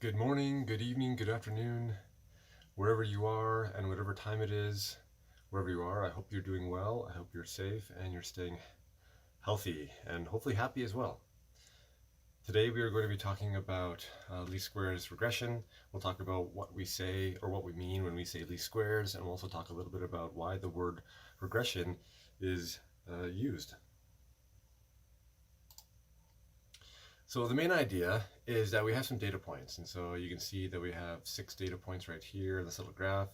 Good morning, good evening, good afternoon, wherever you are and whatever time it is, wherever you are. I hope you're doing well. I hope you're safe and you're staying healthy and hopefully happy as well. Today we are going to be talking about least squares regression. We'll talk about what we say or what we mean when we say least squares, and we'll also talk a little bit about why the word regression is used. So the main idea is that we have some data points, and so you can see that we have 6 data points right here in this little graph.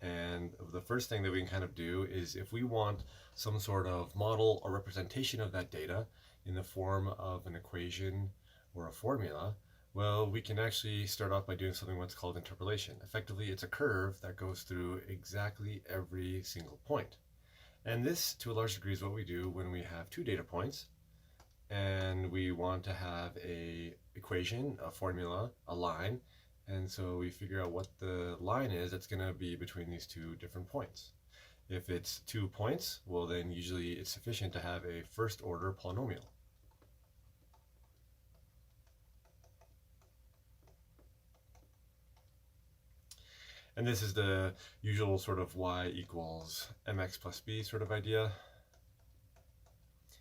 And the first thing that we can kind of do is, if we want some sort of model or representation of that data in the form of an equation or a formula, well, we can actually start off by doing something what's called interpolation. Effectively, it's a curve that goes through exactly every single point. And this, to a large degree, is what we do when we have 2 data points and we want to have a equation, a formula, a line, and so we figure out what the line is that's going to be between these 2 different points. If it's 2 points, well, then usually it's sufficient to have a first order polynomial. And this is the usual sort of y equals mx plus b sort of idea.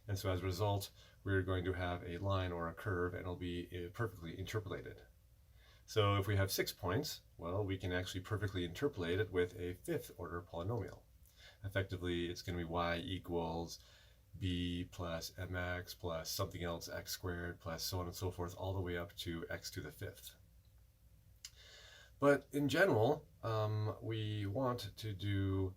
And so as a result, we're going to have a line or a curve, and it'll be perfectly interpolated. So if we have 6 points, well, we can actually perfectly interpolate it with a 5th order polynomial. Effectively, it's going to be y equals b plus mx plus something else x squared plus so on and so forth, all the way up to x to the 5th. But in general, we want to do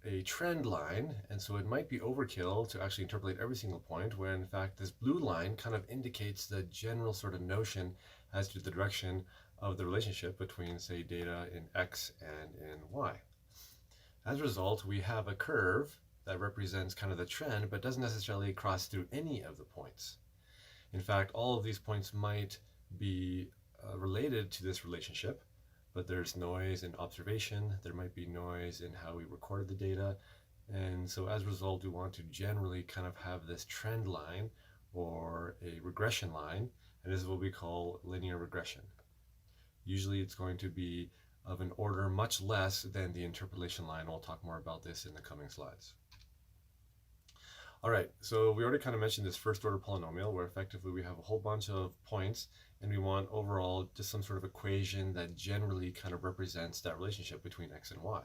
a trend line, and so it might be overkill to actually interpolate every single point, where in fact this blue line kind of indicates the general sort of notion as to the direction of the relationship between, say, data in x and in y. As a result, we have a curve that represents kind of the trend, but doesn't necessarily cross through any of the points. In fact, all of these points might be related to this relationship, but there's noise in observation, there might be noise in how we recorded the data, and so as a result, we want to generally kind of have this trend line or a regression line, and this is what we call linear regression. Usually it's going to be of an order much less than the interpolation line. We'll talk more about this in the coming slides. All right, so we already kind of mentioned this first order polynomial, where effectively we have a whole bunch of points, and we want overall just some sort of equation that generally kind of represents that relationship between x and y.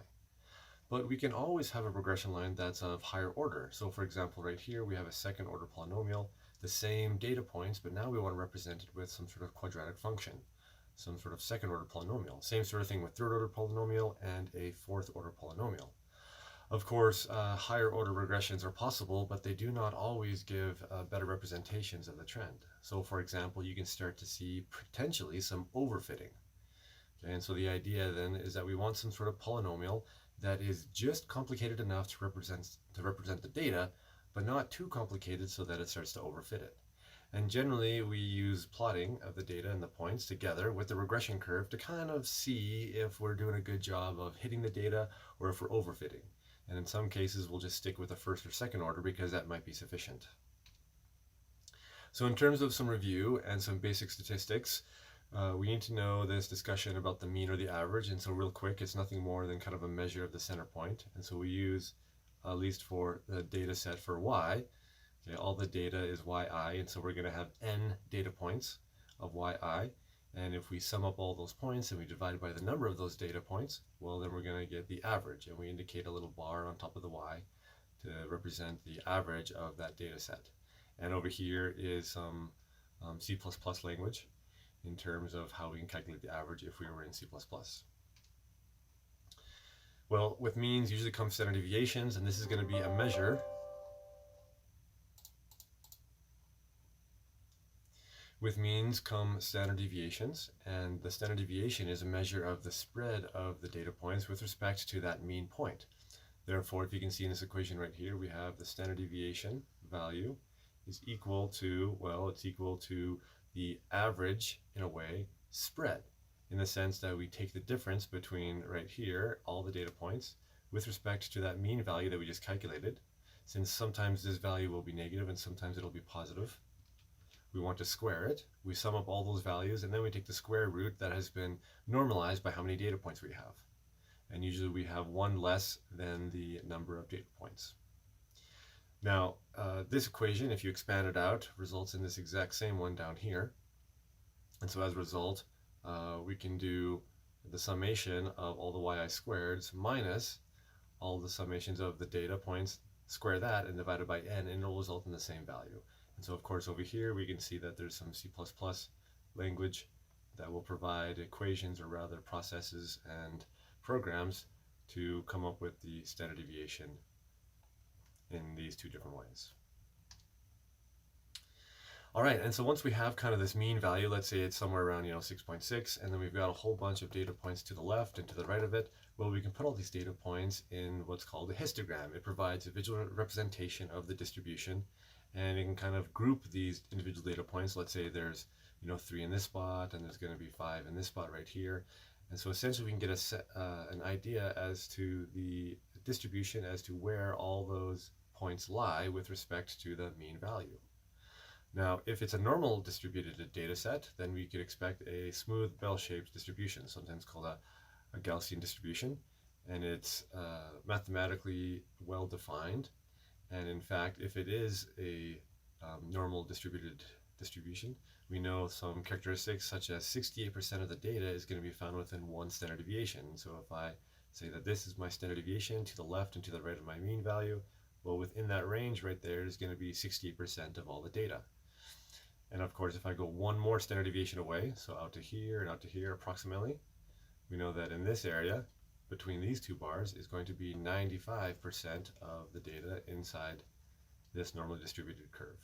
But we can always have a regression line that's of higher order. So for example, right here we have a second order polynomial, the same data points, but now we want to represent it with some sort of quadratic function, some sort of second order polynomial. Same sort of thing with third order polynomial and a fourth order polynomial. Of course, higher order regressions are possible, but they do not always give better representations of the trend. So for example, you can start to see potentially some overfitting. Okay, and so the idea then is that we want some sort of polynomial that is just complicated enough to represent the data, but not too complicated so that it starts to overfit it. And generally, we use plotting of the data and the points together with the regression curve to kind of see if we're doing a good job of hitting the data or if we're overfitting. And in some cases, we'll just stick with the first or second order because that might be sufficient. So in terms of some review and some basic statistics, we need to know this discussion about the mean or the average. And so real quick, it's nothing more than kind of a measure of the center point. And so we use, at least for the data set for y, okay, all the data is yi, and so we're going to have n data points of yi. And if we sum up all those points and we divide by the number of those data points, well, then we're going to get the average. And we indicate a little bar on top of the y to represent the average of that data set. And over here is some C++ language in terms of how we can calculate the average if we were in C++. Well, with means usually comes standard deviations, and this is going to be a measure With means come standard deviations, and the standard deviation is a measure of the spread of the data points with respect to that mean point. Therefore, if you can see in this equation right here, we have the standard deviation value is equal to, well, it's equal to the average, in a way, spread, in the sense that we take the difference between right here, all the data points, with respect to that mean value that we just calculated, since sometimes this value will be negative and sometimes it'll be positive. We want to square it. We sum up all those values, and then we take the square root that has been normalized by how many data points we have. And usually we have one less than the number of data points. Now, this equation, if you expand it out, results in this exact same one down here. And so as a result, we can do the summation of all the yi squareds minus all the summations of the data points, square that and divide it by n, and it'll result in the same value. And so of course over here we can see that there's some C++ language that will provide equations, or rather processes and programs, to come up with the standard deviation in these two different ways. All right, and so once we have kind of this mean value, let's say it's somewhere around 6.6, and then we've got a whole bunch of data points to the left and to the right of it, well, we can put all these data points in what's called a histogram. It provides a visual representation of the distribution, and it can kind of group these individual data points. Let's say there's 3 in this spot, and there's going to be 5 in this spot right here. And so essentially we can get an idea as to the distribution, as to where all those points lie with respect to the mean value. Now, if it's a normal distributed data set, then we could expect a smooth bell-shaped distribution, sometimes called a Gaussian distribution, and it's mathematically well defined. And in fact, if it is a normal distributed distribution, we know some characteristics such as 68% of the data is going to be found within one standard deviation. So if I say that this is my standard deviation to the left and to the right of my mean value, well, within that range right there is going to be 68% of all the data. And of course, if I go one more standard deviation away, so out to here and out to here approximately, we know that in this area, between these two bars, is going to be 95% of the data inside this normally distributed curve.